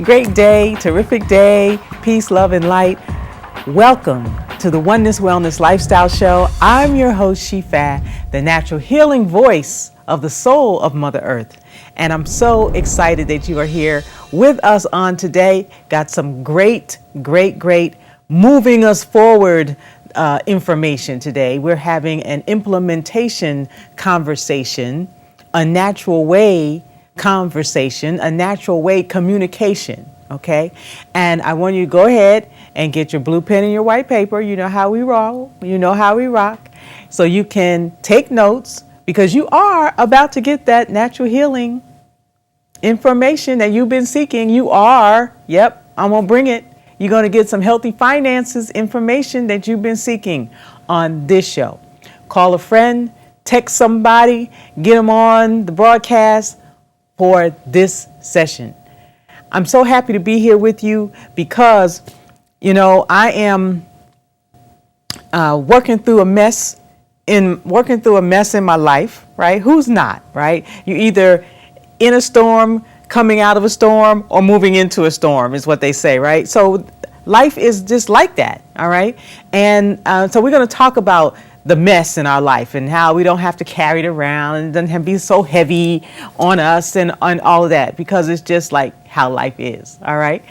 Great day, terrific day, peace, love, and light. Welcome to the Oneness Wellness Lifestyle Show. I'm your host, Feb, the natural healing voice of the soul of Mother Earth. And I'm so excited that you are here with us on today. Got some great moving us forward information today. We're having an implementation conversation, a natural way conversation, a natural way communication, okay? And I want you to go ahead and get your blue pen and your white paper. You know how we roll, you know how we rock. So you can take notes because you are about to get that natural healing information that you've been seeking. You are, yep, I'm gonna bring it. You're gonna get some healthy finances information that you've been seeking on this show. Call a friend, text somebody, get them on the broadcast for this session. I'm so happy to be here with you because, you know, I am working through a mess in my life, right? Who's not, right? You're either in a storm, coming out of a storm, or moving into a storm is what they say, right? So life is just like that, all right? And so we're going to talk about the mess in our life and how we don't have to carry it around and it doesn't have to be so heavy on us and on all of that, because it's just like how life is, all right?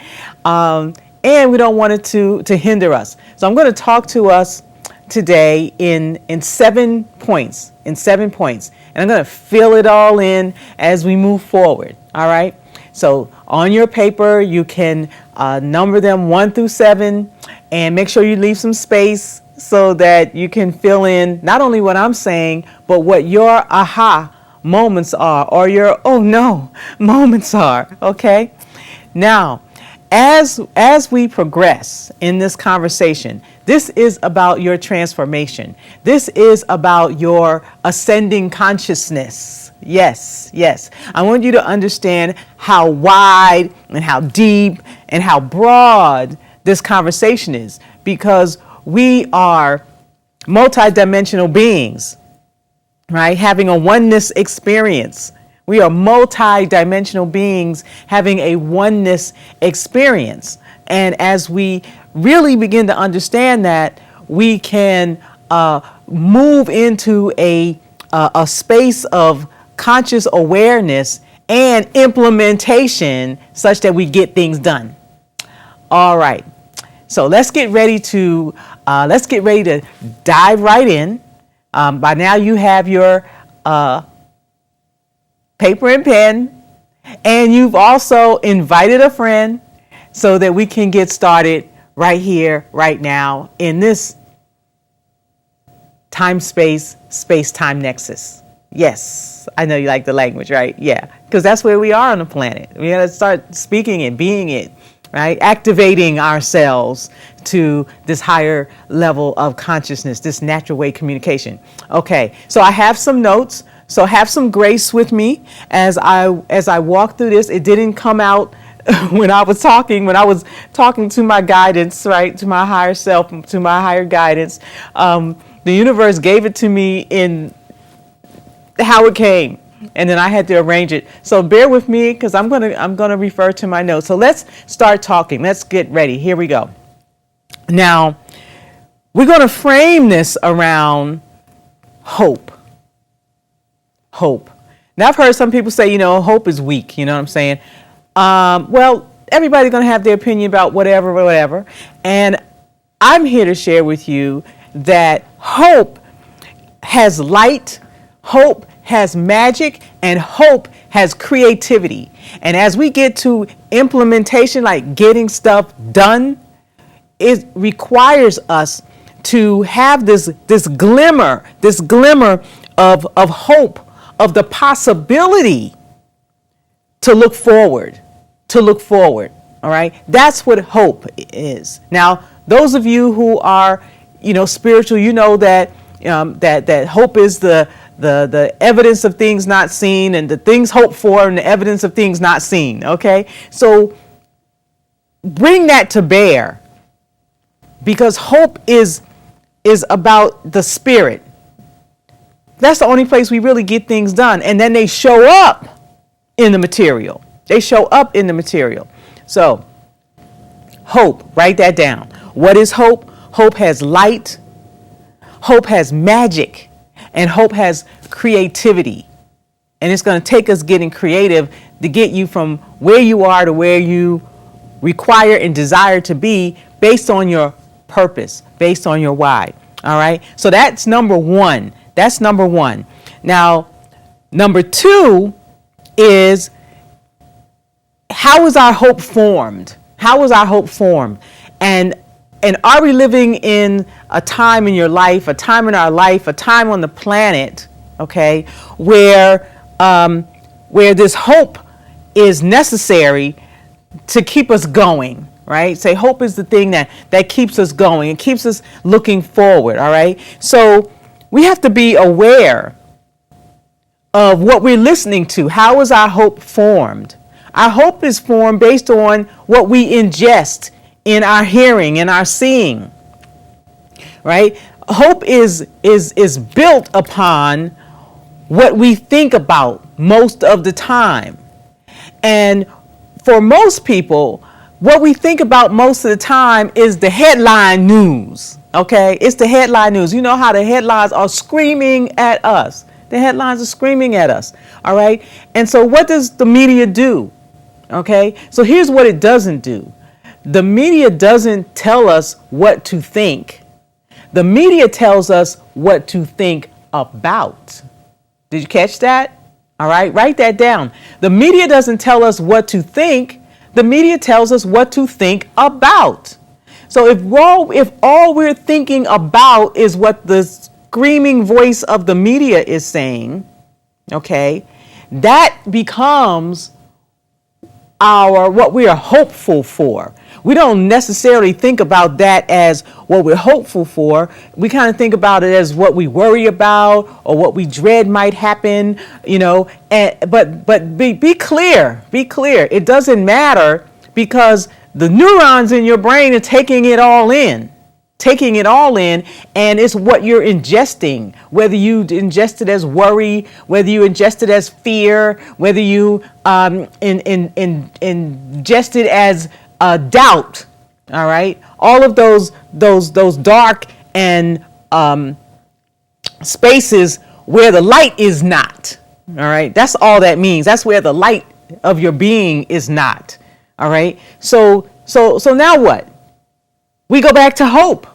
And we don't want it to hinder us. So I'm going to talk to us today in 7 points, and I'm going to fill it all in as we move forward, all right? So on your paper, you can number them 1 through 7 and make sure you leave some space so that you can fill in not only what I'm saying, but what your aha moments are, or your oh no moments are, okay? Now, as we progress in this conversation, this is about your transformation. This is about your ascending consciousness. Yes. I want you to understand how wide and how deep and how broad this conversation is, because we are multidimensional beings, right? Having a oneness experience. We are multidimensional beings having a oneness experience. And as we really begin to understand that, we can move into a space of conscious awareness and implementation such that we get things done. All right. So let's get ready to dive right in. By now you have your paper and pen, and you've also invited a friend so that we can get started right here, right now, in this space-time nexus. Yes, I know you like the language, right? Yeah, because that's where we are on the planet. We got to start speaking it, being it. Right? Activating ourselves to this higher level of consciousness, this natural way communication. Okay, so I have some notes, so have some grace with me as I walk through this. It didn't come out when I was talking to my guidance, right, to my higher self, to my higher guidance. The universe gave it to me in how it came. And then I had to arrange it. So bear with me because I'm gonna refer to my notes. So let's start talking. Let's get ready. Here we go. Now, we're gonna frame this around hope. Hope. Now I've heard some people say, hope is weak. You know what I'm saying? Well, everybody's gonna have their opinion about whatever. And I'm here to share with you that hope has light, hope has magic, and hope has creativity. And as we get to implementation, like getting stuff done, it requires us to have this glimmer of hope, of the possibility to look forward, to look forward. All right. That's what hope is. Now, those of you who are, spiritual, that that hope is the evidence of things not seen, and the things hoped for and the evidence of things not seen. Okay. So bring that to bear, because hope is about the spirit. That's the only place we really get things done. And then they show up in the material. So hope, write that down. What is hope? Hope has light. Hope has magic. And hope has creativity. And it's going to take us getting creative to get you from where you are to where you require and desire to be, based on your purpose, based on your why. All right. So that's number one. Now, number two is, how is our hope formed? And are we living in a time in your life, a time in our life, a time on the planet, okay, where this hope is necessary to keep us going, right? Say hope is the thing that keeps us going and keeps us looking forward, all right? So we have to be aware of what we're listening to. How is our hope formed? Our hope is formed based on what we ingest in our hearing and our seeing, right? Hope is built upon what we think about most of the time. And for most people, what we think about most of the time is the headline news, okay? It's the headline news. You know how the headlines are screaming at us. The headlines are screaming at us, all right? And so what does the media do? Okay, so here's what it doesn't do. The media doesn't tell us what to think. The media tells us what to think about. Did you catch that? All right, write that down. The media doesn't tell us what to think. The media tells us what to think about. So if all we're thinking about is what the screaming voice of the media is saying, okay, that becomes what we are hopeful for. We don't necessarily think about that as what we're hopeful for. We kind of think about it as what we worry about or what we dread might happen, but be clear. It doesn't matter, because the neurons in your brain are taking it all in, and it's what you're ingesting, whether you ingest it as worry, whether you ingest it as fear, whether you ingest it as doubt. All right, all of those dark and spaces where the light is not. All right, that's all that means. That's where the light of your being is not. All right, so now what? We go back to hope.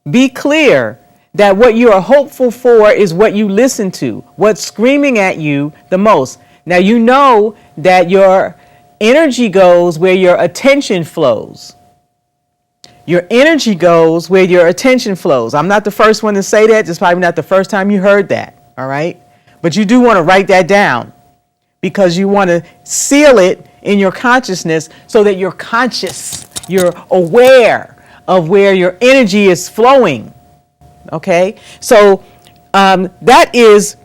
Be clear that what you are hopeful for is what you listen to, what's screaming at you the most. Now, you know that your energy goes where your attention flows. Your energy goes where your attention flows. I'm not the first one to say that. It's probably not the first time you heard that. All right. But you do want to write that down, because you want to seal it in your consciousness so that you're conscious, you're aware of where your energy is flowing. Okay. So that is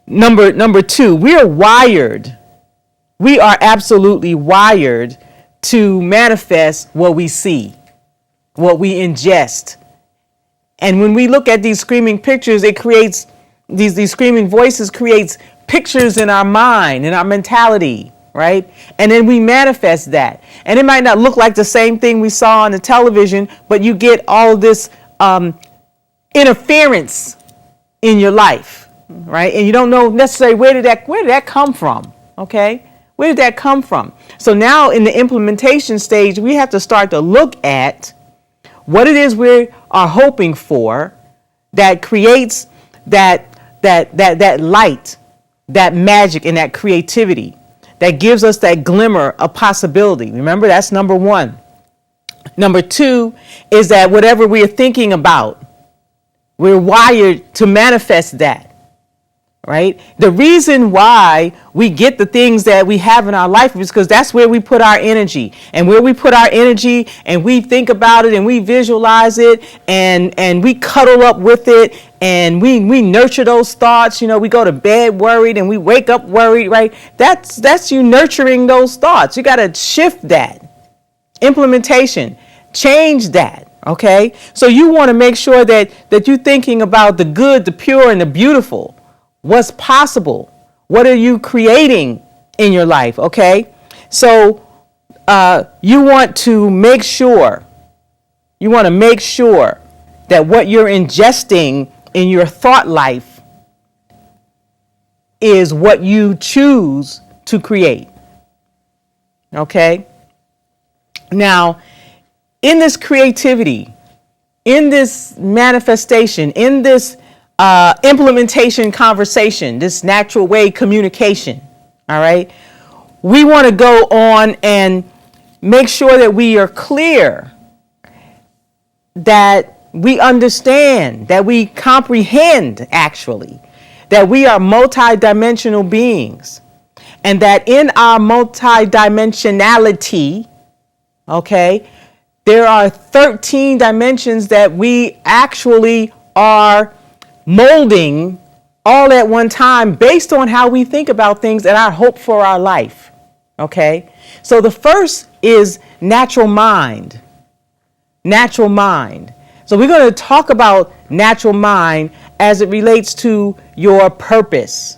number two. We are wired. We are absolutely wired to manifest what we see, what we ingest. And when we look at these screaming pictures, it creates these screaming voices creates pictures in our mind, in our mentality, right? And then we manifest that. And it might not look like the same thing we saw on the television, but you get all this interference in your life, right? And you don't know necessarily where did that come from, okay? Where did that come from? So now in the implementation stage, we have to start to look at what it is we are hoping for that creates that light, that magic, and that creativity that gives us that glimmer of possibility. Remember, that's number one. Number two is that whatever we are thinking about, we're wired to manifest that. right? The reason why we get the things that we have in our life is because that's where we put our energy. And where we put our energy and we think about it and we visualize it and we cuddle up with it and we nurture those thoughts. You know, we go to bed worried and we wake up worried, right? That's you nurturing those thoughts. You got to shift that. Implementation. Change that. Okay? So you want to make sure that you're thinking about the good, the pure, and the beautiful. What's possible? What are you creating in your life? Okay, so you want to make sure that what you're ingesting in your thought life is what you choose to create. Okay. Now, in this creativity, in this manifestation, in this implementation conversation, this natural way communication, all right, we want to go on and make sure that we are clear, that we understand, that we comprehend actually, that we are multidimensional beings, and that in our multidimensionality, okay, there are 13 dimensions that we actually are molding all at one time based on how we think about things and our hope for our life. Okay, so the first is natural mind. Natural mind. So we're going to talk about natural mind as it relates to your purpose.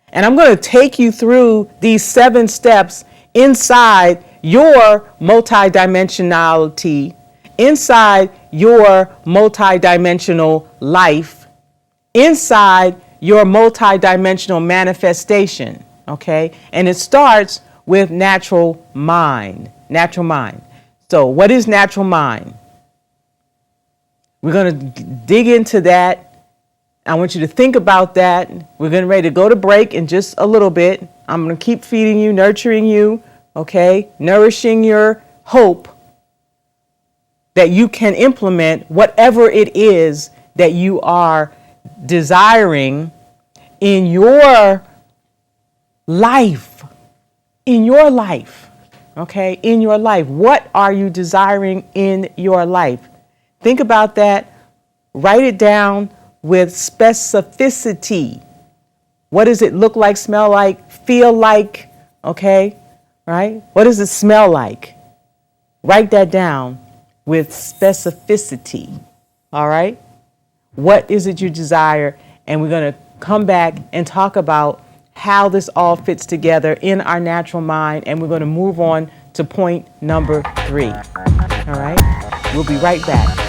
And I'm going to take you through these 7 steps inside your multidimensionality, inside your multidimensional life, inside your multidimensional manifestation, okay? And it starts with natural mind. Natural mind. So what is natural mind? We're going to dig into that. I want you to think about that. We're getting ready to go to break in just a little bit. I'm going to keep feeding you, nurturing you, okay? Nourishing your hope that you can implement whatever it is that you are desiring in your life, okay, in your life. What are you desiring in your life? Think about that. Write it down with specificity. What does it look like, smell like, feel like? Okay, right? What does it smell like? Write that down with specificity. All right? What is it you desire? And we're going to come back and talk about how this all fits together in our natural mind. And we're going to move on to point number 3. All right? We'll be right back.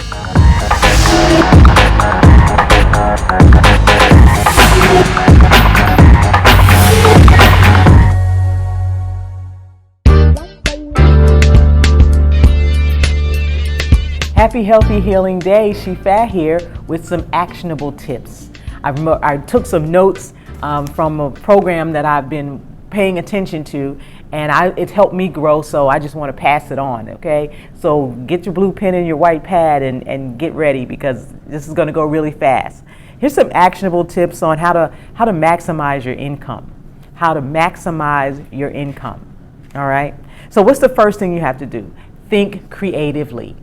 Happy, healthy, healing day. She-Fat here with some actionable tips. I took some notes from a program that I've been paying attention to, and it's helped me grow, so I just want to pass it on, okay? So get your blue pen and your white pad and get ready, because this is going to go really fast. Here's some actionable tips on how to maximize your income. How to maximize your income, all right? So what's the first thing you have to do? Think creatively.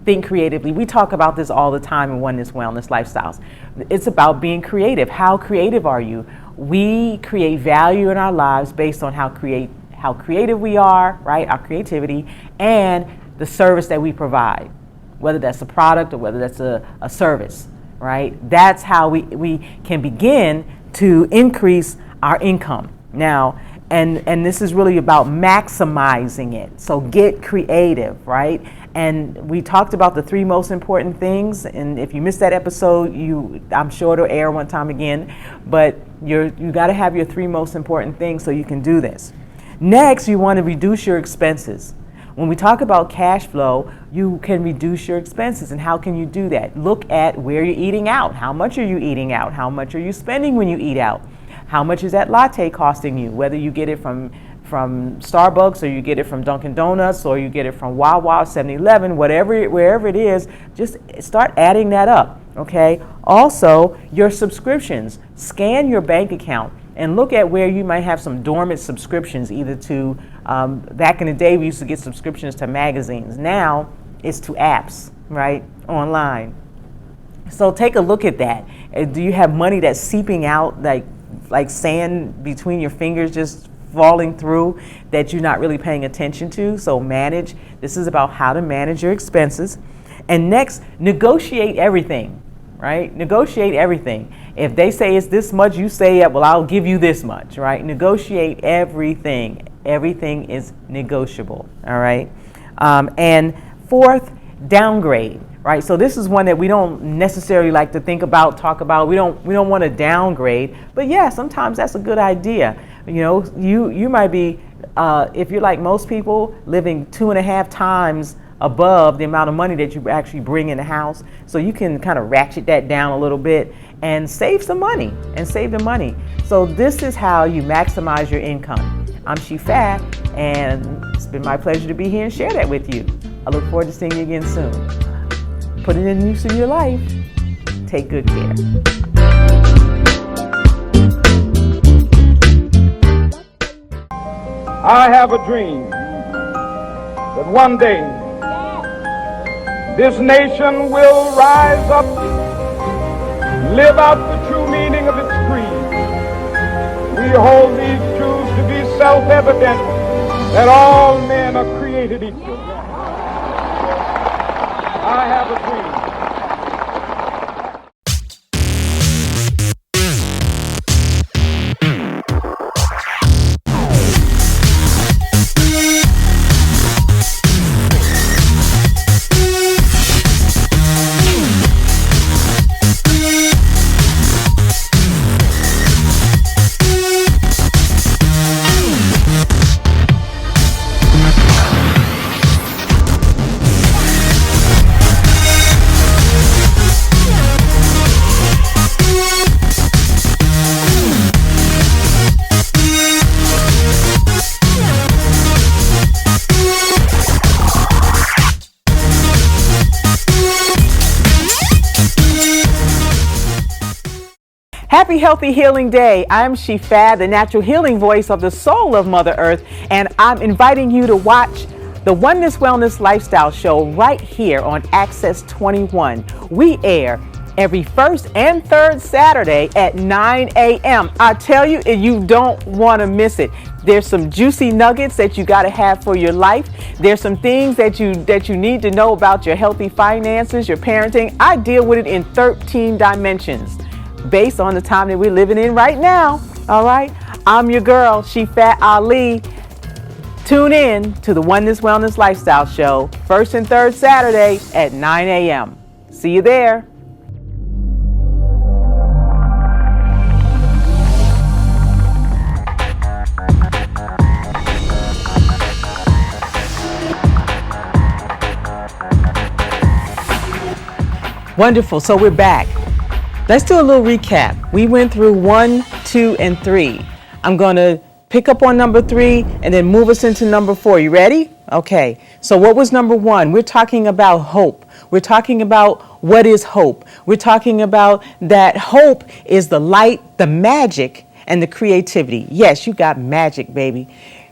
Think creatively. We talk about this all the time in Oneness Wellness Lifestyles. It's about being creative. How creative are you? We create value in our lives based on how creative we are, right? Our creativity and the service that we provide, whether that's a product or whether that's a service, right? That's how we can begin to increase our income. Now, and this is really about maximizing it. So get creative, right? And we talked about the 3 most important things. And if you missed that episode, I'm sure it'll air one time again. But you got to have your 3 most important things so you can do this. Next, you want to reduce your expenses. When we talk about cash flow, you can reduce your expenses. And how can you do that? Look at where you're eating out. How much are you eating out? How much are you spending when you eat out? How much is that latte costing you? Whether you get it from Starbucks, or you get it from Dunkin' Donuts, or you get it from Wawa, 7-Eleven, wherever it is, just start adding that up. Okay. Also, your subscriptions. Scan your bank account and look at where you might have some dormant subscriptions, either to, back in the day, we used to get subscriptions to magazines. Now it's to apps, right? Online. So take a look at that. Do you have money that's seeping out like sand between your fingers, just falling through, that you're not really paying attention to? So manage. This is about how to manage your expenses. And next, negotiate everything, right? Negotiate everything. If they say it's this much, you say, well, I'll give you this much, right? Negotiate everything. Everything is negotiable, all right? And fourth, downgrade, right? So this is one that we don't necessarily like to think about, talk about. We don't want to downgrade, but yeah, sometimes that's a good idea. You know, you might be, if you're like most people, living 2.5 times above the amount of money that you actually bring in the house. So you can kind of ratchet that down a little bit and save some money and save the money. So this is how you maximize your income. I'm She Fab, and it's been my pleasure to be here and share that with you. I look forward to seeing you again soon. Put it in use in your life. Take good care. I have a dream that one day this nation will rise up, live out the true meaning of its creed. We hold these truths to be self-evident, that all men are created equal. I have a dream. Happy, healthy, healing day. I'm She Fab, the natural healing voice of the soul of Mother Earth, and I'm inviting you to watch the Oneness Wellness Lifestyle Show right here on Access 21. We air every first and third Saturday at 9 a.m. I tell you, you don't want to miss it. There's some juicy nuggets that you got to have for your life. There's some things that you need to know about your healthy finances, your parenting. I deal with it in 13 dimensions based on the time that we're living in right now. All right. I'm your girl, She Fat Ali. Tune in to the Oneness Wellness Lifestyle Show, first and third Saturday at 9 a.m. See you there. Wonderful. So we're back. Let's do a little recap. We went through 1, 2, and 3. I'm going to pick up on number 3 and then move us into number 4. You ready? Okay. So what was number 1? We're talking about hope. We're talking about what is hope. We're talking about that hope is the light, the magic, and the creativity. Yes, you got magic, baby.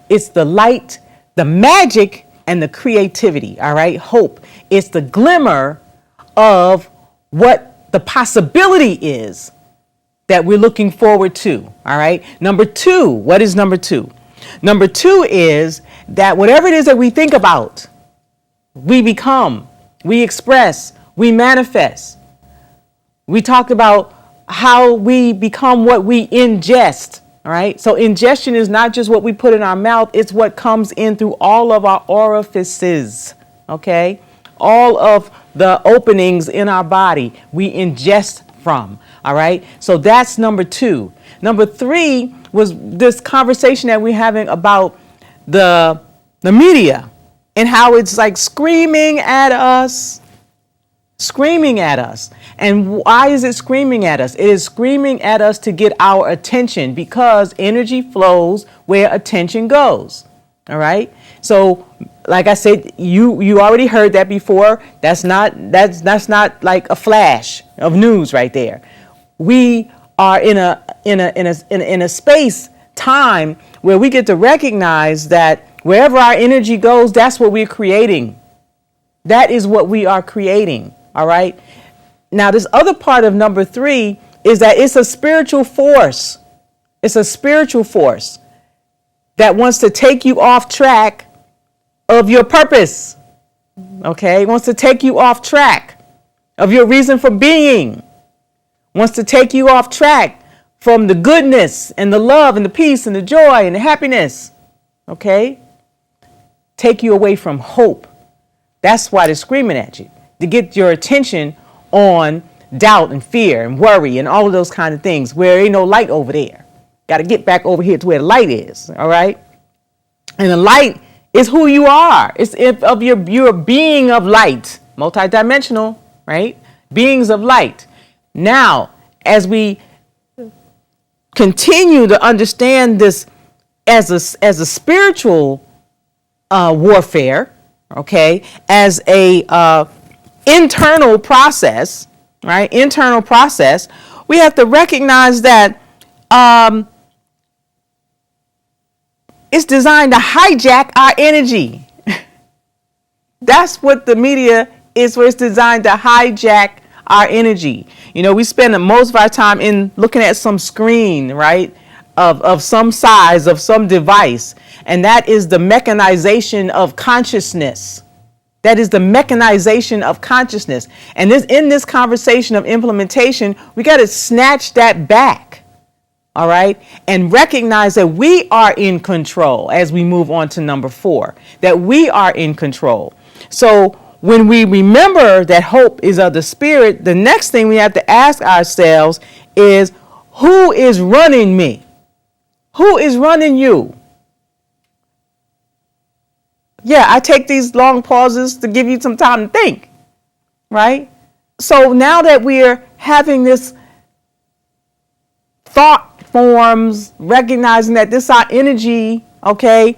It's the light, the magic, and the creativity. All right. Hope. It's the glimmer of what the possibility is that we're looking forward to. All right. Number 2, what is number 2? Number 2 is that whatever it is that we think about, we become, we express, we manifest. We talked about how we become what we ingest. All right. So ingestion is not just what we put in our mouth. It's what comes in through all of our orifices. OK, all of the openings in our body we ingest from. All right. So that's number 2. Number 3 was this conversation that we're having about the media and how it's like screaming at us. And why is it screaming at us? It is screaming at us to get our attention, because energy flows where attention goes. All right. So like I said, you already heard that before. That's not like a flash of news right there. We are in a space time where we get to recognize that wherever our energy goes, that's what we're creating. That is what we are creating. All right. Now, this other part of number 3 is that it's a spiritual force. It's a spiritual force that wants to take you off track of your purpose. Okay. It wants to take you off track of your reason for being. Wants to take you off track from the goodness and the love and the peace and the joy and the happiness. Okay. Take you away from hope. That's why they're screaming at you, to get your attention on doubt and fear and worry and all of those kind of things where ain't no light over there. Got to get back over here to where the light is. All right. And the light is who you are. It's of your being of light, multidimensional, right? Beings of light. Now, as we continue to understand this as a spiritual warfare, okay, as a internal process, right? Internal process. We have to recognize that it's designed to hijack our energy. That's what the media is. Where it's designed to hijack our energy. You know, we spend most of our time in looking at some screen, right? Of some size, of some device. And that is the mechanization of consciousness. That is the mechanization of consciousness. And in this conversation of implementation, we got to snatch that back. All right. And recognize that we are in control as we move on to number 4, that we are in control. So when we remember that hope is of the spirit, the next thing we have to ask ourselves is, who is running me? Who is running you? Yeah, I take these long pauses to give you some time to think, right? So now that we're having this thought forms, recognizing that this is our energy, okay,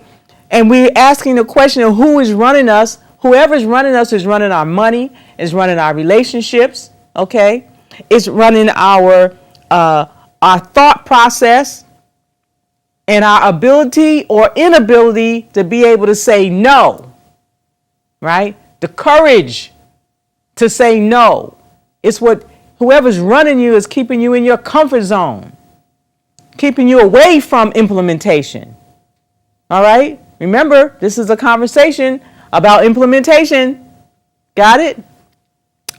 and we're asking the question of who is running us. Whoever's running us is running our money, is running our relationships, okay? It's running our thought process and our ability or inability to be able to say no, right? The courage to say no. It's what whoever's running you is keeping you in your comfort zone, keeping you away from implementation. All right? Remember, this is a conversation about implementation. Got it?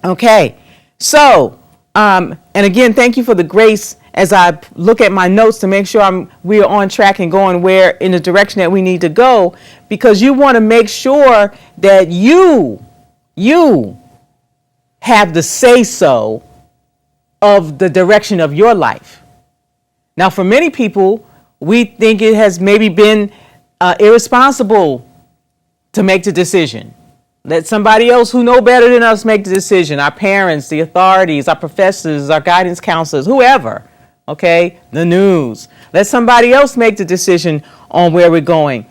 Okay. So, and again, thank you for the grace as I look at my notes to make sure we are on track and going where in the direction that we need to go, because you want to make sure that you have the say-so of the direction of your life. Now, for many people, we think it has maybe been irresponsible to make the decision. Let somebody else who know better than us make the decision. Our parents, the authorities, our professors, our guidance counselors, whoever, okay, the news. Let somebody else make the decision on where we're going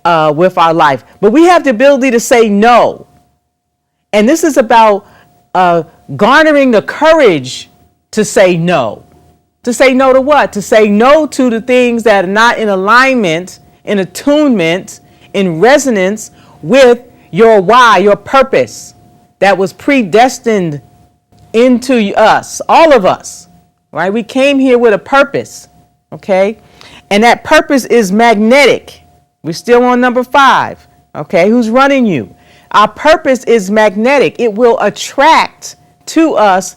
with our life. But we have the ability to say no. And this is about garnering the courage to say no. To say no to what? To say no to the things that are not in alignment, in attunement, in resonance with your why, your purpose that was predestined into us, all of us, right? We came here with a purpose, okay? And that purpose is magnetic. We're still on number 5, okay? Who's running you? Our purpose is magnetic. It will attract to us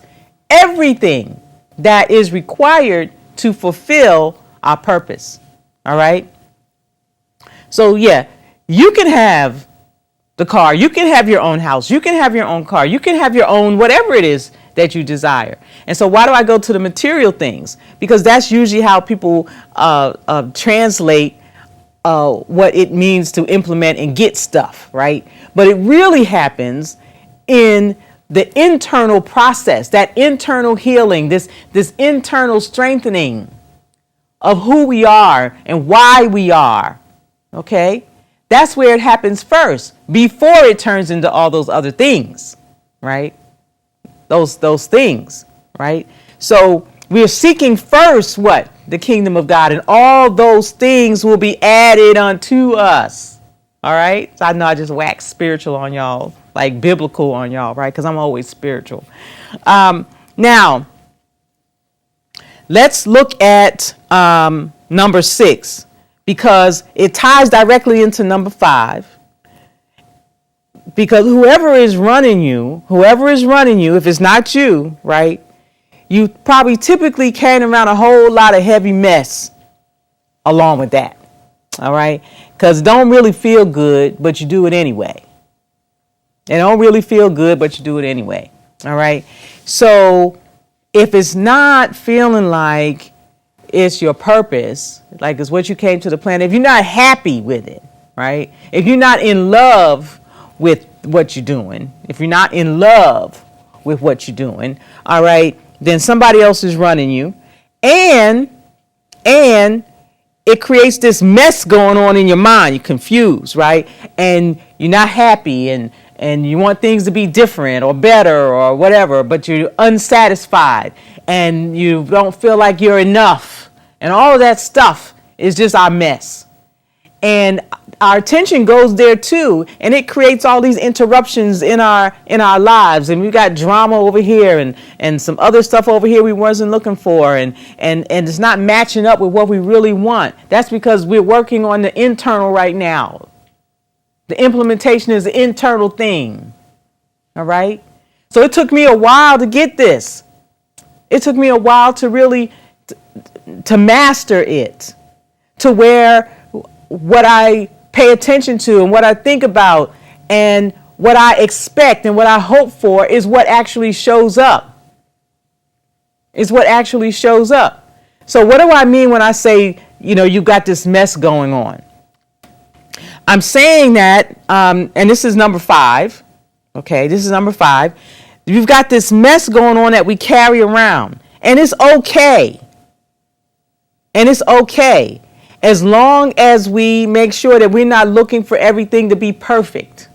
everything that is required to fulfill our purpose, all right? So, yeah, you can have the car, you can have your own house, you can have your own car, you can have your own whatever it is that you desire. And so why do I go to the material things? Because that's usually how people translate what it means to implement and get stuff, right? But it really happens in the internal process, that internal healing, this internal strengthening of who we are and why we are, okay? That's where it happens first, before it turns into all those other things, right? Those things, right? So we're seeking first what? The kingdom of God, and all those things will be added unto us. All right? So I know I just waxed spiritual on y'all, like biblical on y'all, right? Because I'm always spiritual. Now, let's look at number 6, because it ties directly into number 5. Because whoever is running you, if it's not you, right, you probably typically carrying around a whole lot of heavy mess along with that. All right? Because it don't really feel good, but you do it anyway. It don't really feel good, but you do it anyway. All right? So if it's not feeling like it's your purpose, like it's what you came to the planet, if you're not happy with it, right? If you're not in love with what you're doing, if you're not in love with what you're doing, all right, then somebody else is running you, and it creates this mess going on in your mind. You're confused, right? And you're not happy, and you want things to be different or better or whatever, but you're unsatisfied and you don't feel like you're enough, and all of that stuff is just our mess. And our attention goes there too, and it creates all these interruptions in our lives, and we've got drama over here and some other stuff over here we wasn't looking for, and it's not matching up with what we really want. That's because we're working on the internal right now. The implementation is an internal thing. All right? So it took me a while to get this. It took me a while to really to master it, to where what I pay attention to and what I think about and what I expect and what I hope for is what actually shows up. Is what actually shows up. So what do I mean when I say, you've got this mess going on? I'm saying that, and this is number 5. Okay, this is number 5. You've got this mess going on that we carry around, and it's okay. And it's okay. As long as we make sure that we're not looking for everything to be perfect,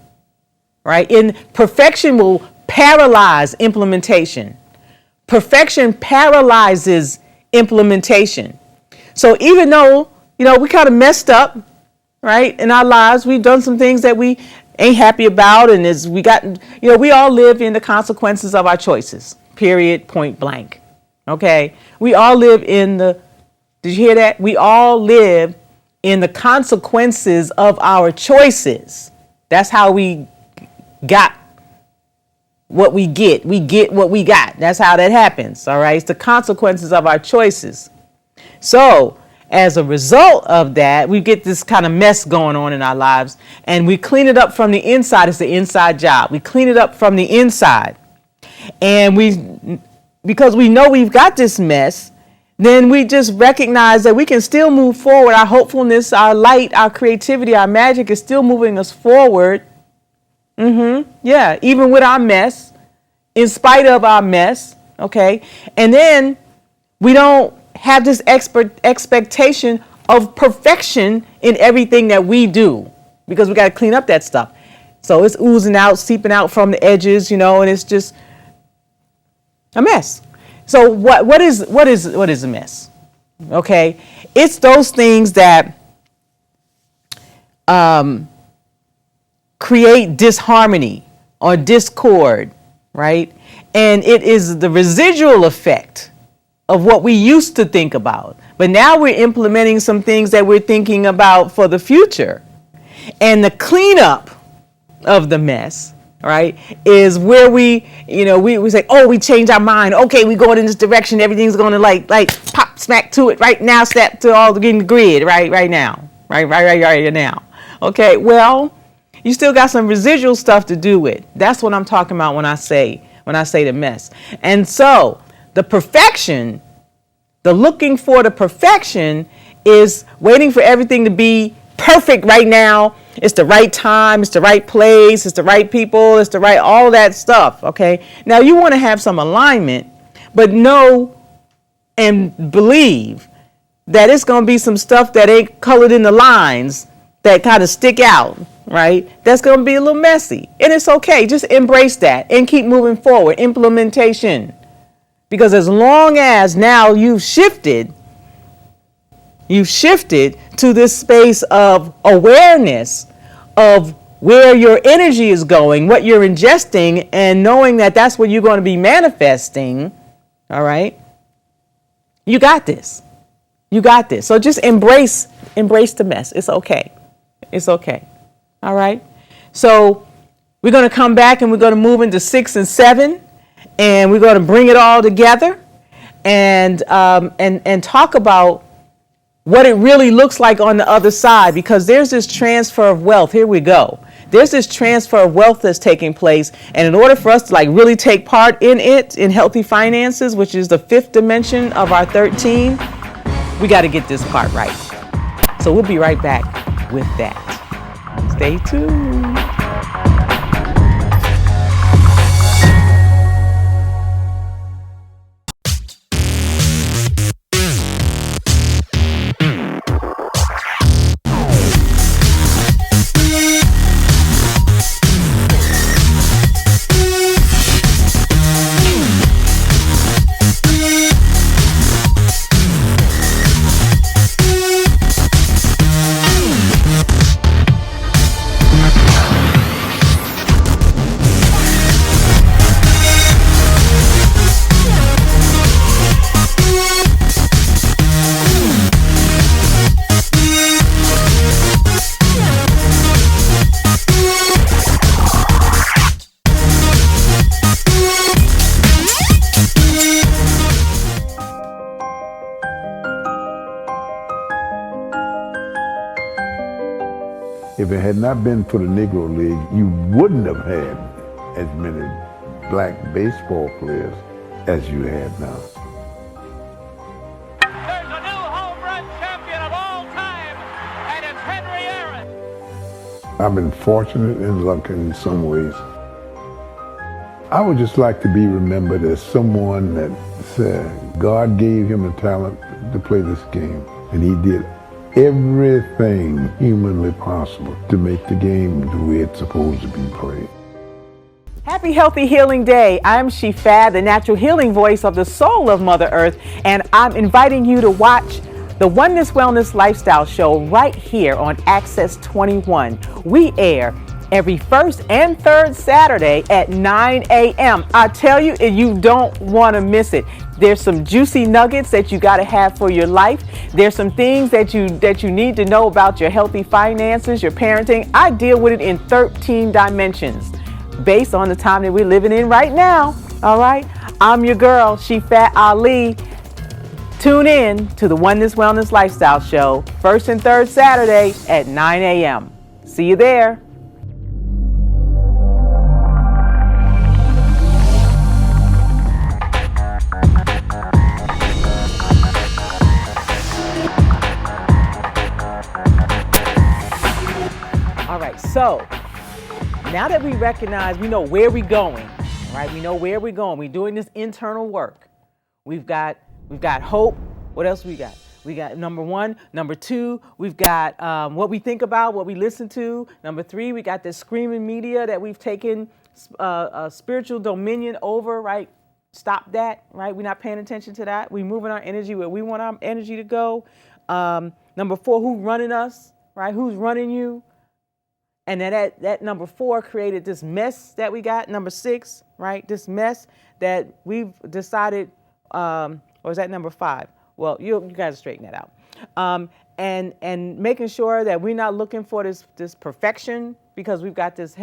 right? And perfection will paralyze implementation. Perfection paralyzes implementation. So even though, we kind of messed up, right, in our lives, we've done some things that we ain't happy about, and we all live in the consequences of our choices, period, point blank. Okay? We all live did you hear that? We all live in the consequences of our choices. That's how we got what we get. We get what we got. That's how that happens. All right. It's the consequences of our choices. So as a result of that, we get this kind of mess going on in our lives, and we clean it up from the inside. It's the inside job. We clean it up from the inside. And because we know we've got this mess, then we just recognize that we can still move forward. Our hopefulness, our light, our creativity, our magic is still moving us forward. Yeah, even with our mess, in spite of our mess, okay? And then we don't have this expectation of perfection in everything that we do, because we got to clean up that stuff. So it's oozing out, seeping out from the edges, and it's just a mess. So what is a mess? Okay, it's those things that create disharmony or discord, right? And it is the residual effect of what we used to think about, but now we're implementing some things that we're thinking about for the future, and the cleanup of the mess, right, is where we say, oh, we change our mind. Okay, we going in this direction. Everything's going to like pop smack to it right now. Step to all the grid right now. Right now. Okay, well, you still got some residual stuff to do with. That's what I'm talking about when I say the mess. And so the perfection, the looking for the perfection, is waiting for everything to be perfect right now. It's the right time, it's the right place, it's the right people, it's the right, all that stuff, okay? Now you want to have some alignment, but know and believe that it's going to be some stuff that ain't colored in the lines that kind of stick out, right? That's going to be a little messy. And it's okay. Just embrace that and keep moving forward. Implementation. Because as long as now you've shifted to this space of awareness of where your energy is going, what you're ingesting, and knowing that that's what you're going to be manifesting, all right? You got this. You got this. So just embrace the mess. It's okay. It's okay. All right? So we're going to come back and we're going to move into 6 and 7, and we're going to bring it all together and talk about what it really looks like on the other side, because there's this transfer of wealth. Here we go. There's this transfer of wealth that's taking place. And in order for us to like really take part in it, in healthy finances, which is the 5th dimension of our 13, we got to get this part right. So we'll be right back with that. Stay tuned. If it had not been for the Negro League, you wouldn't have had as many black baseball players as you have now. There's a new home run champion of all time, and it's Henry Aaron. I've been fortunate and lucky in some ways. I would just like to be remembered as someone that said God gave him the talent to play this game, and he did everything humanly possible to make the game the way it's supposed to be played. Happy Healthy Healing Day. I'm Feb, the natural healing voice of the soul of Mother Earth, and I'm inviting you to watch the Oneness Wellness Lifestyle Show right here on Access 21. We air every first and third Saturday at 9 a.m. I tell you, you don't want to miss it. There's some juicy nuggets that you got to have for your life. There's some things that you need to know about your healthy finances, your parenting. I deal with it in 13 dimensions based on the time that we're living in right now. All right. I'm your girl, Fat Ali. Tune in to the Oneness Wellness Lifestyle Show, first and third Saturday at 9 a.m. See you there. All right, so now that we recognize, we know where we're going, right? We know where we're going. We're doing this internal work. We've got hope. What else we got? We got number 1. Number 2, we've got what we think about, what we listen to. Number 3, we got this screaming media that we've taken spiritual dominion over, right? Stop that, right? We're not paying attention to that. We're moving our energy where we want our energy to go. Number 4, who's running us, right? Who's running you? And then that number 4 created this mess that we got. Number 6, right? This mess that we've decided, or is that number 5? Well, you guys straighten that out. And making sure that we're not looking for this perfection, because we've got this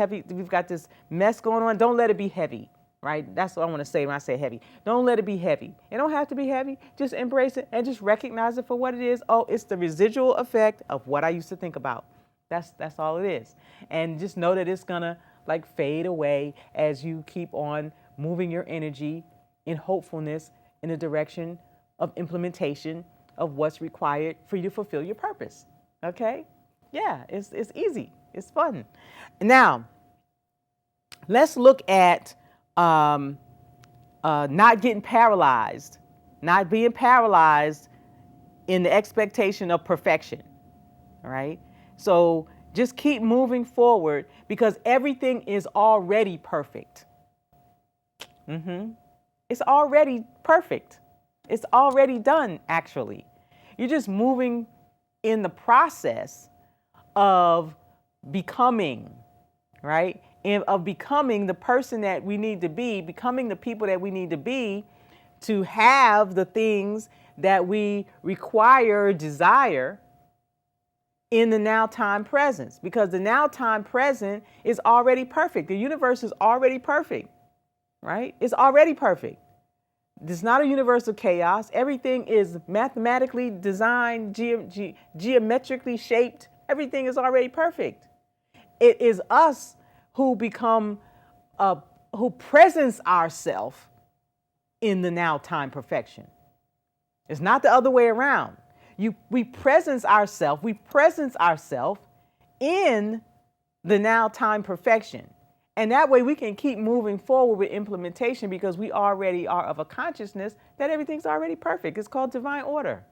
mess going on. Don't let it be heavy, right? That's what I want to say when I say heavy. Don't let it be heavy. It don't have to be heavy. Just embrace it and just recognize it for what it is. Oh, it's the residual effect of what I used to think about. That's all it is. And just know that it's gonna like fade away as you keep on moving your energy in hopefulness in the direction of implementation of what's required for you to fulfill your purpose. Okay? Yeah, it's easy. It's fun. Now, let's look at not getting paralyzed, not being paralyzed in the expectation of perfection. All right? So just keep moving forward because everything is already perfect. It's already perfect. It's already done, actually. You're just moving in the process of becoming, right? Of becoming the person that we need to be, becoming the people that we need to be to have the things that we require, desire in the now time presence, because the now time present is already perfect. The universe is already perfect, right? It's already perfect. It's not a universe of chaos. Everything is mathematically designed, geometrically shaped. Everything is already perfect. It is us who become, who presence ourselves in the now time perfection. It's not the other way around. We presence ourselves in the now time perfection. And that way we can keep moving forward with implementation because we already are of a consciousness that everything's already perfect. It's called divine order.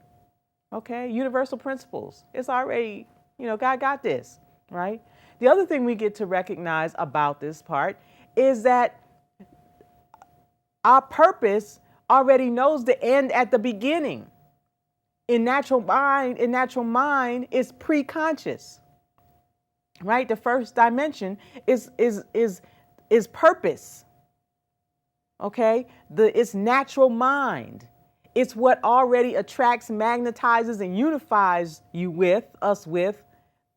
Okay? Universal principles. It's already, God got this, right? The other thing we get to recognize about this part is that our purpose already knows the end at the beginning. In natural mind is pre-conscious, right? The first dimension is purpose. Okay, it's natural mind. It's what already attracts, magnetizes, and unifies us with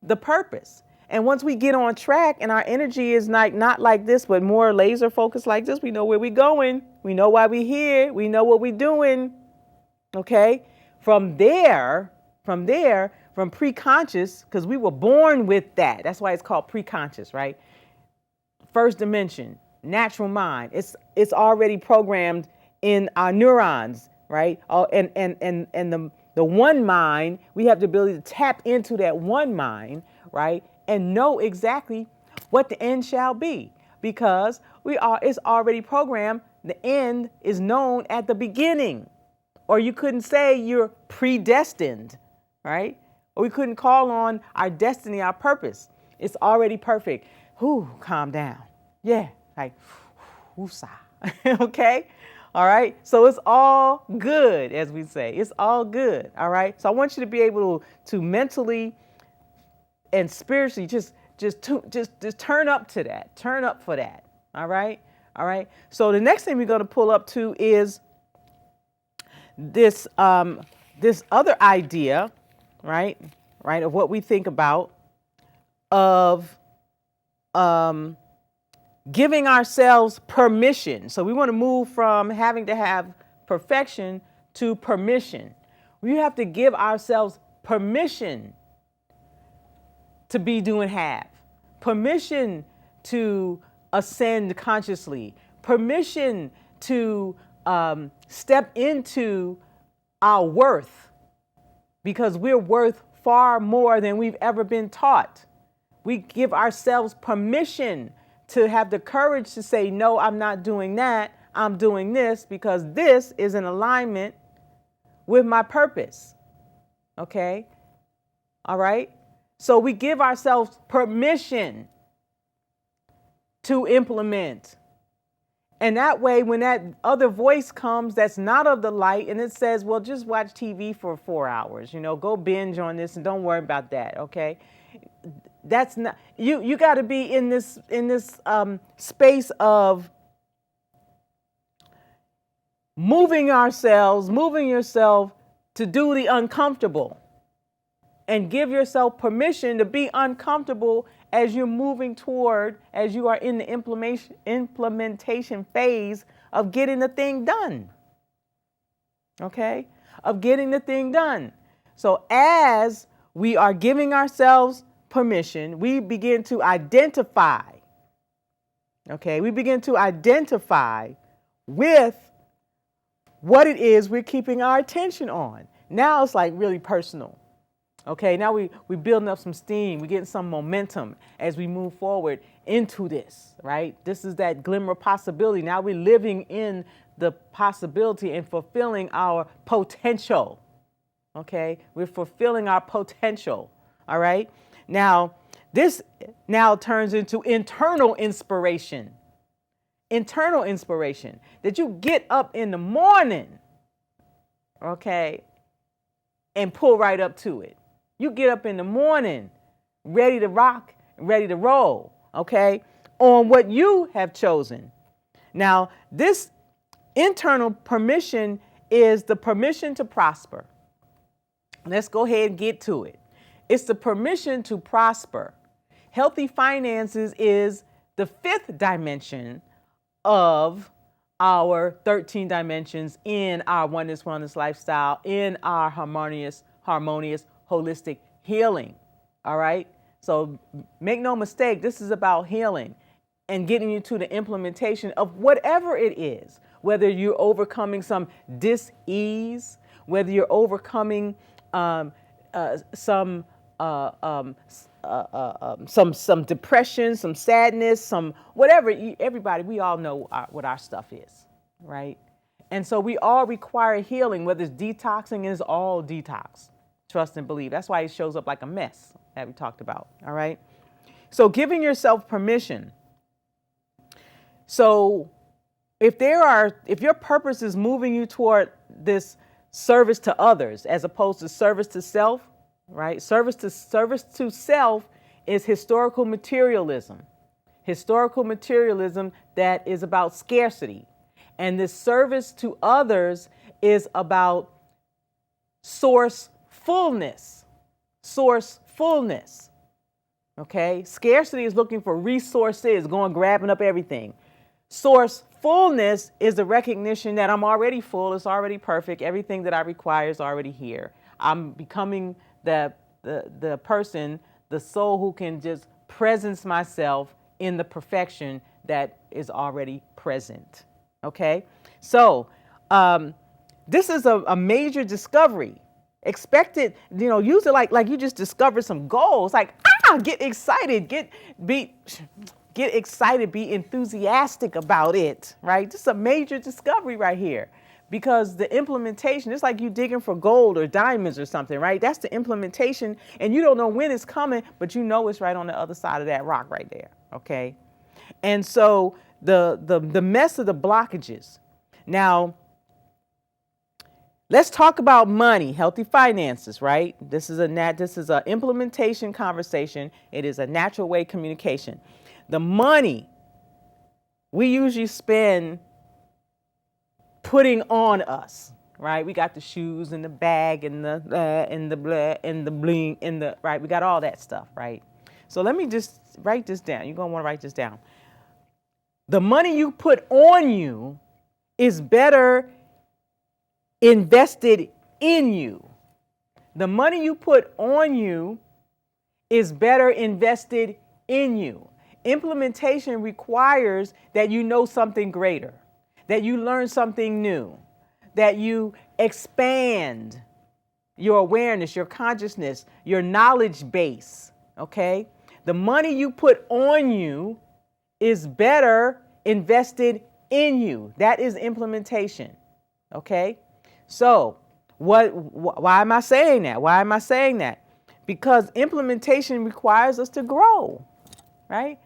the purpose. And once we get on track and our energy is not like this, but more laser focused like this, we know where we're going. We know why we're here. We know what we're doing. Okay. From pre-conscious, because we were born with that. That's why it's called pre-conscious, right? First dimension, natural mind. It's already programmed in our neurons, right? And the one mind, we have the ability to tap into that one mind, right? And know exactly what the end shall be, because it's already programmed. The end is known at the beginning. Or you couldn't say you're predestined, right? Or we couldn't call on our destiny, our purpose. It's already perfect. Calm down. Yeah, like, woosah. Okay? All right? So it's all good, as we say. It's all good, all right? So I want you to be able to mentally and spiritually just turn up to that. Turn up for that, all right? All right? So the next thing we're going to pull up to is this other idea, right, of what we think about of giving ourselves permission. So we want to move from having to have perfection to permission. We have to give ourselves permission to be doing half, permission to ascend consciously, permission to step into our worth, because we're worth far more than we've ever been taught. We give ourselves permission to have the courage to say, no, I'm not doing that. I'm doing this because this is in alignment with my purpose. Okay? All right? So we give ourselves permission to implement. And that way, when that other voice comes that's not of the light and it says, well, just watch TV for 4 hours, go binge on this and don't worry about that, okay? That's not, you got to be in this space of moving yourself to do the uncomfortable and give yourself permission to be uncomfortable as you're moving toward, as you are in the implementation phase of getting the thing done. Okay? Of getting the thing done. So as we are giving ourselves permission, we begin to identify. Okay? We begin to identify with what it is we're keeping our attention on. Now it's like really personal. Okay, now we're building up some steam. We're getting some momentum as we move forward into this, right? This is that glimmer of possibility. Now we're living in the possibility and fulfilling our potential. Okay, we're fulfilling our potential. All right. Now, this now turns into internal inspiration. Internal inspiration, that you get up in the morning, okay, and pull right up to it. You get up in the morning ready to rock, ready to roll, okay, on what you have chosen. Now, this internal permission is the permission to prosper. Let's go ahead and get to it. It's the permission to prosper. Healthy finances is the 5th dimension of our 13 dimensions in our oneness wellness lifestyle, in our harmonious, holistic healing. All right. So make no mistake, this is about healing and getting you to the implementation of whatever it is, whether you're overcoming some dis-ease, whether you're overcoming some depression, some sadness, some whatever. Everybody, we all know what our stuff is, right? And so we all require healing, whether it's detoxing, it's all detox. Trust and believe. That's why it shows up like a mess that we talked about, all right? So giving yourself permission. So if your purpose is moving you toward this service to others as opposed to service to self, right? Service to self is historical materialism. Historical materialism that is about scarcity. And this service to others is about source fullness. Source fullness. Okay? Scarcity is looking for resources, grabbing up everything. Source fullness is the recognition that I'm already full, it's already perfect, everything that I require is already here. I'm becoming the person, the soul who can just presence myself in the perfection that is already present. Okay? So, this is a major discovery. Expect it, use it like you just discovered some goals. Like, get excited, be excited, be enthusiastic about it, right? This is a major discovery right here, because the implementation, it's like you digging for gold or diamonds or something, right? That's the implementation, and you don't know when it's coming, but you know it's right on the other side of that rock right there, okay? And so the mess of the blockages. Now, let's talk about money, healthy finances, right? This is a implementation conversation. It is a natural way communication. The money we usually spend putting on us, right? We got the shoes and the bag and the bling and the right. We got all that stuff, right? So let me just write this down. You're gonna want to write this down. The money you put on you is better invested in you. The money you put on you is better invested in you. Implementation requires that you know something greater, that you learn something new, that you expand your awareness, your consciousness, your knowledge base, okay? The money you put on you is better invested in you. That is implementation, okay? So why am I saying that? Why am I saying that? Because implementation requires us to grow, right?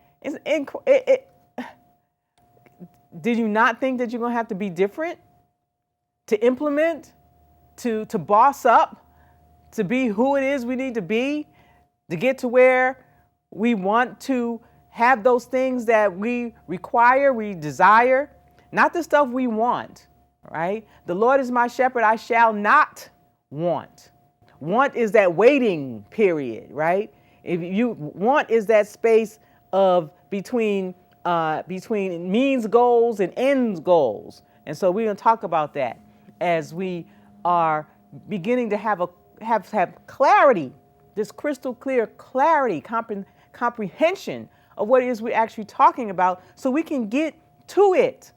Did you not think that you're going to have to be different to implement, to boss up, to be who it is we need to be, to get to where we want to have those things that we require, we desire, not the stuff we want, right? The Lord is my shepherd, I shall not want. Want is that waiting period, right? If you want is that space of between means goals and ends goals. And so we're going to talk about that as we are beginning to have clarity, this crystal clear clarity, comprehension of what it is we're actually talking about, so we can get to it.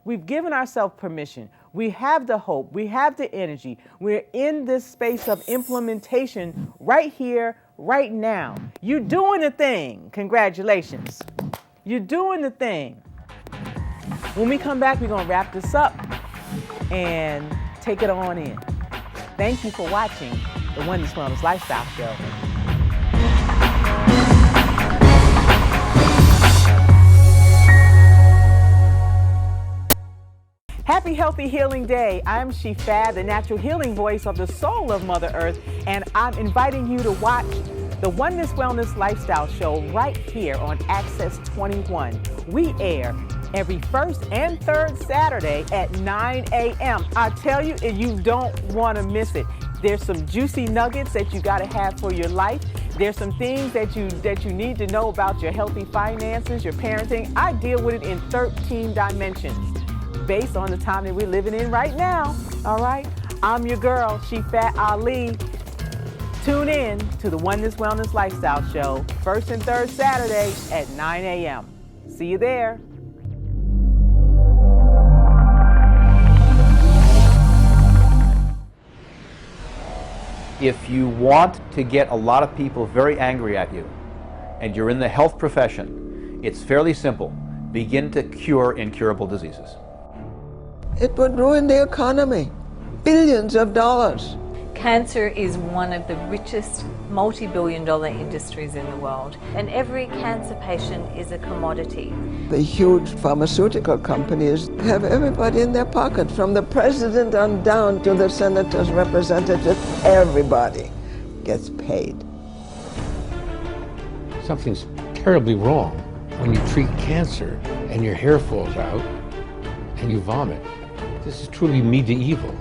We've given ourselves permission. We have the hope. We have the energy. We're in this space of implementation right here, right now. You're doing the thing. Congratulations. You're doing the thing. When we come back, we're going to wrap this up and take it on in. Thank you for watching the Oneness Wellness Lifestyle Show. Happy, healthy, healing day. I'm Feb, the natural healing voice of the soul of Mother Earth, and I'm inviting you to watch the Oneness Wellness Lifestyle Show right here on Access 21. We air every first and third Saturday at 9 a.m. I tell you, you don't want to miss it. There's some juicy nuggets that you got to have for your life. There's some things that you need to know about your healthy finances, your parenting. I deal with it in 13 dimensions based on the time that we're living in right now. All right? I'm your girl, Fat Ali. Tune in to the Oneness Wellness Lifestyle Show, first and third Saturday at 9 a.m. See you there. If you want to get a lot of people very angry at you, and you're in the health profession, it's fairly simple. Begin to cure incurable diseases. It would ruin the economy. Billions of dollars. Cancer is one of the richest multi-billion-dollar industries in the world, and every cancer patient is a commodity. The huge pharmaceutical companies have everybody in their pocket, from the president on down to the senators, representatives. Everybody gets paid. Something's terribly wrong when you treat cancer and your hair falls out and you vomit. This is truly medieval.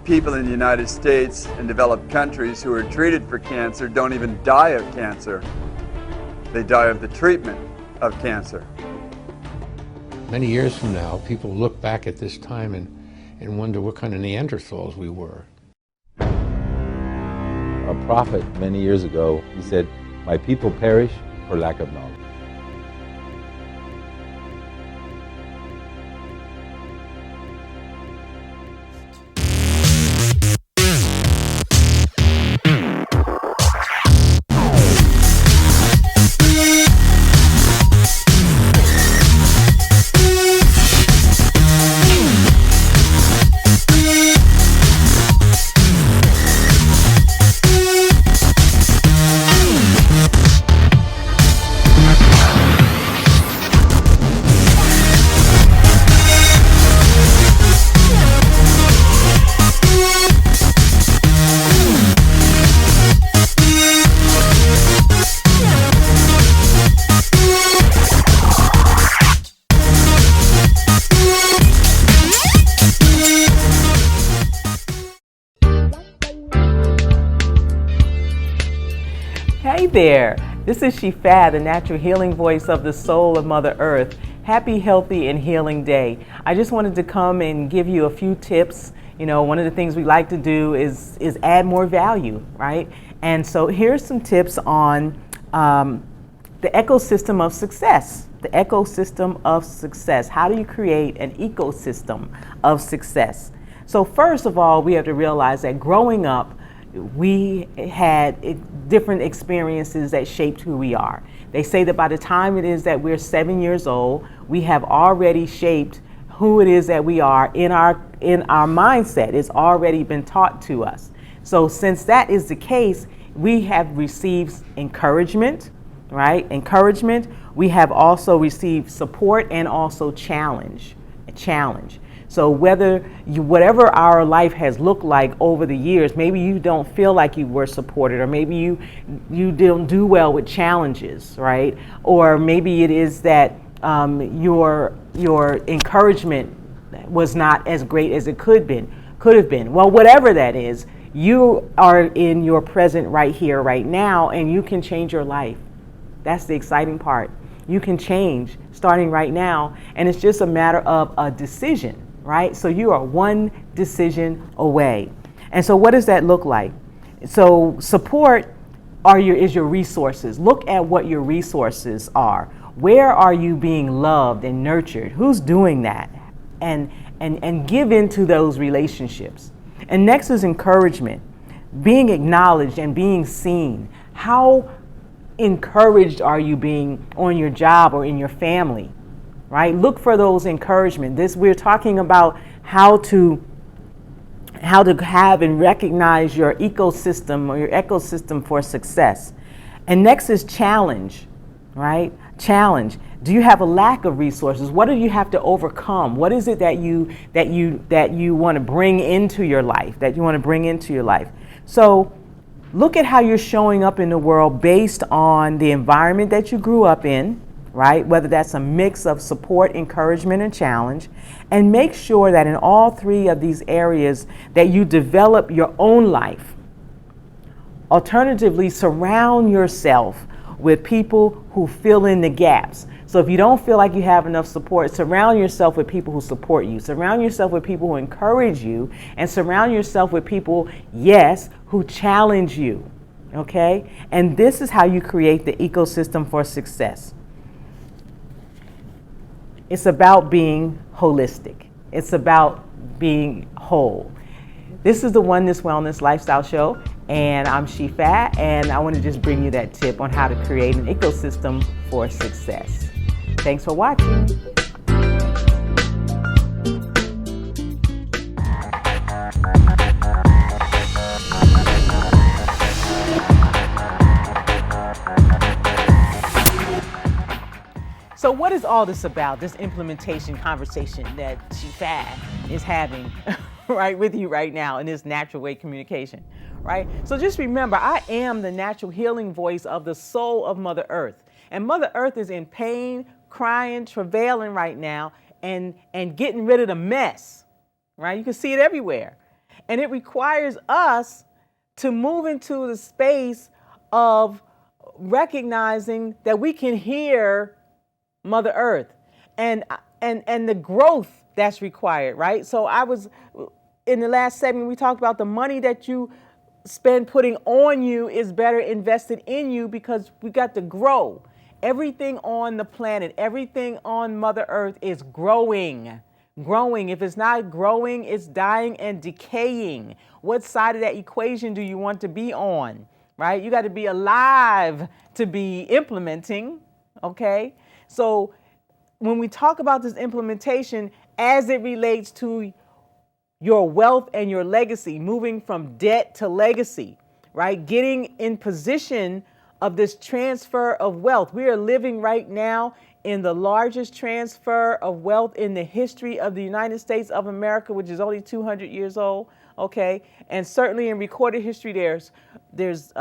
People in the United States and developed countries who are treated for cancer don't even die of cancer. They die of the treatment of cancer. Many years from now, people look back at this time and wonder what kind of Neanderthals we were. A prophet many years ago, he said, "My people perish for lack of knowledge." Hey there, this is Fab, the natural healing voice of the soul of Mother Earth. Happy, healthy, and healing day. I just wanted to come and give you a few tips. You know, one of the things we like to do is add more value, right? And so here's some tips on the ecosystem of success. The ecosystem of success. How do you create an ecosystem of success? So first of all, we have to realize that growing up, we had different experiences that shaped who we are. They say that by the time it is that we're 7 years old, we have already shaped who it is that we are in our mindset. It's already been taught to us. So since that is the case, we have received encouragement, right? Encouragement. We have also received support and also challenge. So whatever our life has looked like over the years, maybe you don't feel like you were supported, or maybe you don't do well with challenges, right? Or maybe it is that your encouragement was not as great as it could have been. Well, whatever that is, you are in your present right here, right now, and you can change your life. That's the exciting part. You can change starting right now, and it's just a matter of a decision. Right? So you are one decision away. And so what does that look like? So support is your resources. Look at what your resources are. Where are you being loved and nurtured? Who's doing that? And give into those relationships. And next is encouragement. Being acknowledged and being seen. How encouraged are you being on your job or in your family? Right? Look for those encouragement. We're talking about how to have and recognize your ecosystem or your ecosystem for success. And next is challenge, right? Challenge. Do you have a lack of resources? What do you have to overcome? What is it that you want to bring into your life? So look at how you're showing up in the world based on the environment that you grew up in, right? Whether that's a mix of support, encouragement, and challenge. And make sure that in all three of these areas that you develop your own life. Alternatively, surround yourself with people who fill in the gaps. So if you don't feel like you have enough support, surround yourself with people who support you. Surround yourself with people who encourage you, and surround yourself with people, yes, who challenge you, okay? And this is how you create the ecosystem for success. It's about being holistic. It's about being whole. This is the Oneness Wellness Lifestyle Show, and I'm Shifa, and I want to just bring you that tip on how to create an ecosystem for success. Thanks for watching. So what is all this about, this implementation conversation that Shifa is having right with you right now in this natural way communication, right? So just remember, I am the natural healing voice of the soul of Mother Earth. And Mother Earth is in pain, crying, travailing right now, and getting rid of the mess, right? You can see it everywhere. And it requires us to move into the space of recognizing that we can hear Mother Earth and the growth that's required, right? So I was, in the last segment, we talked about the money that you spend putting on you is better invested in you, because we got to grow. Everything on the planet, everything on Mother Earth is growing. If it's not growing, it's dying and decaying. What side of that equation do you want to be on, right? You got to be alive to be implementing, okay? So when we talk about this implementation as it relates to your wealth and your legacy, moving from debt to legacy, right? Getting in position of this transfer of wealth. We are living right now in the largest transfer of wealth in the history of the United States of America, which is only 200 years old, okay? And certainly in recorded history, there's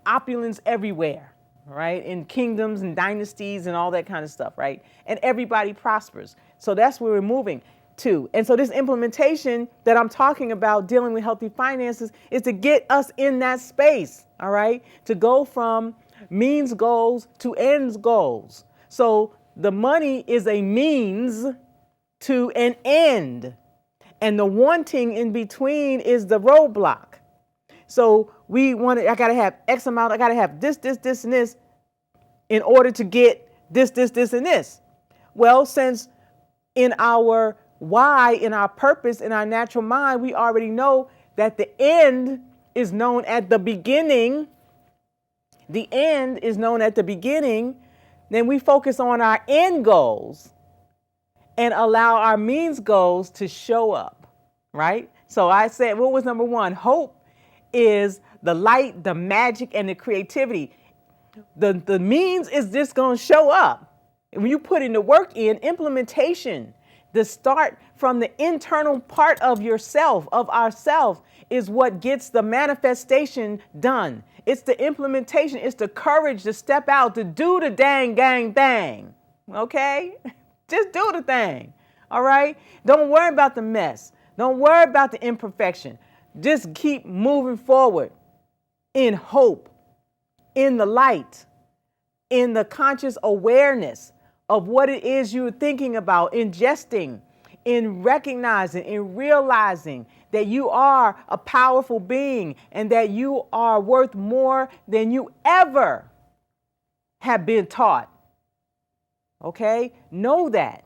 opulence everywhere, right? In kingdoms and dynasties and all that kind of stuff, right? And everybody prospers. So that's where we're moving to. And so this implementation that I'm talking about, dealing with healthy finances, is to get us in that space, all right? To go from means goals to ends goals. So the money is a means to an end, and the wanting in between is the roadblock. So I gotta have X amount, I gotta have this, and this in order to get this, and this. Well, since in our why, in our purpose, in our natural mind, we already know that the end is known at the beginning. The end is known at the beginning. Then we focus on our end goals and allow our means goals to show up, right? So I said, what was number one? Hope is the light, the magic, and the creativity. The means is just going to show up. When you put in the work in implementation, the start from the internal part of yourself, of ourself, is what gets the manifestation done. It's the implementation. It's the courage to step out, to do the dang gang thing. Okay? Just do the thing. All right? Don't worry about the mess. Don't worry about the imperfection. Just keep moving forward in hope, in the light, in the conscious awareness of what it is you're thinking about, ingesting, in recognizing, in realizing that you are a powerful being and that you are worth more than you ever have been taught. Okay? Know that.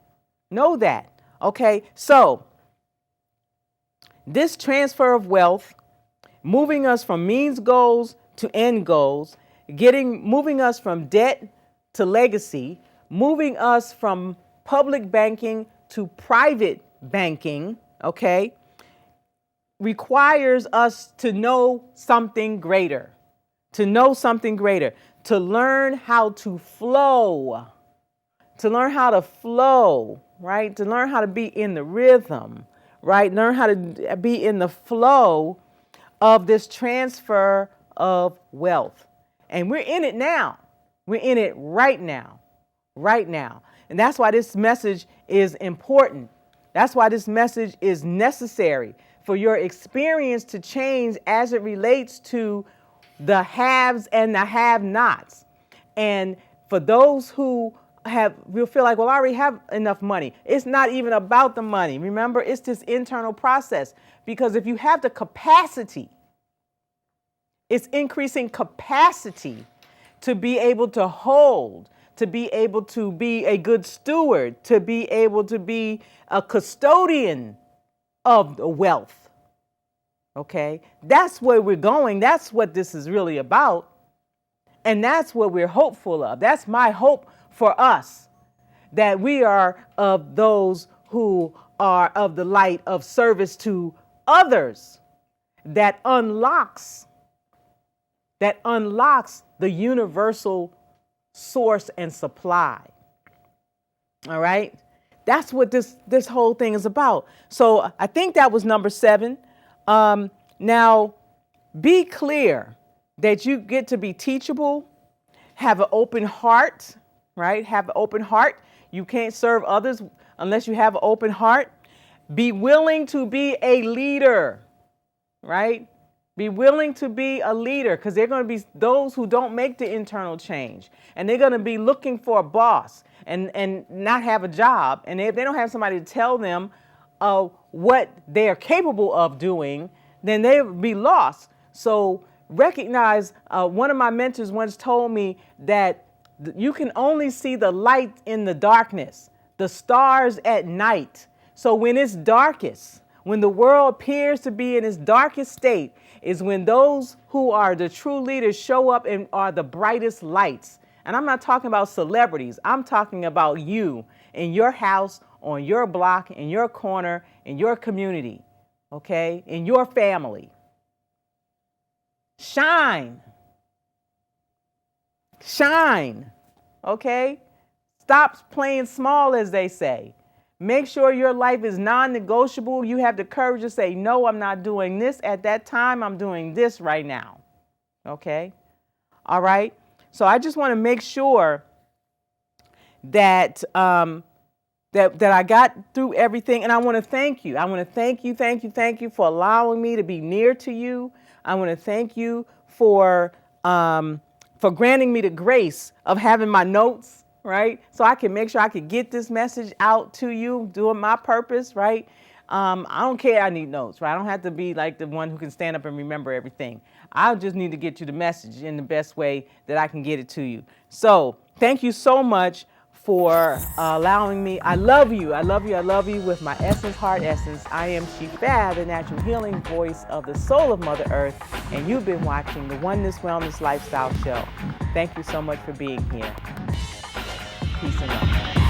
Know that. Okay? So, this transfer of wealth, moving us from means goals to end goals, moving us from debt to legacy, moving us from public banking to private banking, okay, requires us to know something greater, to learn how to flow, to learn how to flow, right? To learn how to be in the rhythm, right? Learn how to be in the flow of this transfer of wealth. And we're in it now. We're in it right now, right now. And that's why this message is important. That's why this message is necessary for your experience to change as it relates to the haves and the have-nots. And for those who will feel like, well, I already have enough money. It's not even about the money. Remember, it's this internal process. Because if you have the capacity, it's increasing capacity to be able to hold, to be able to be a good steward, to be able to be a custodian of the wealth. Okay? That's where we're going. That's what this is really about. And that's what we're hopeful of. That's my hope for us, that we are of those who are of the light of service to others, that unlocks the universal source and supply. All right? That's what this whole thing is about. So I think that was number 7. Now, be clear that you get to be teachable, have an open heart, right? Have an open heart. You can't serve others unless you have an open heart. Be willing to be a leader, right? Be willing to be a leader, because they're going to be those who don't make the internal change, and they're going to be looking for a boss and not have a job. And if they don't have somebody to tell them what they are capable of doing, then they'll be lost. So recognize, one of my mentors once told me that you can only see the light in the darkness, the stars at night. So when it's darkest, when the world appears to be in its darkest state, is when those who are the true leaders show up and are the brightest lights. And I'm not talking about celebrities. I'm talking about you in your house, on your block, in your corner, in your community, okay, in your family. Shine. Shine, okay? Stop playing small, as they say. Make sure your life is non-negotiable. You have the courage to say, no, I'm not doing this at that time. I'm doing this right now. Okay? All right? So I just want to make sure that that I got through everything. And I want to thank you. I want to thank you for allowing me to be near to you. I want to thank you for granting me the grace of having my notes, right? So I can make sure I can get this message out to you, doing my purpose, right? I don't care I need notes, right? I don't have to be like the one who can stand up and remember everything. I just need to get you the message in the best way that I can get it to you. So thank you so much for allowing me. I love you. I love you. I love you with my essence, heart essence. I am She Fab, the natural healing voice of the soul of Mother Earth, and you've been watching the Oneness Wellness Lifestyle Show. Thank you so much for being here. Peace and love.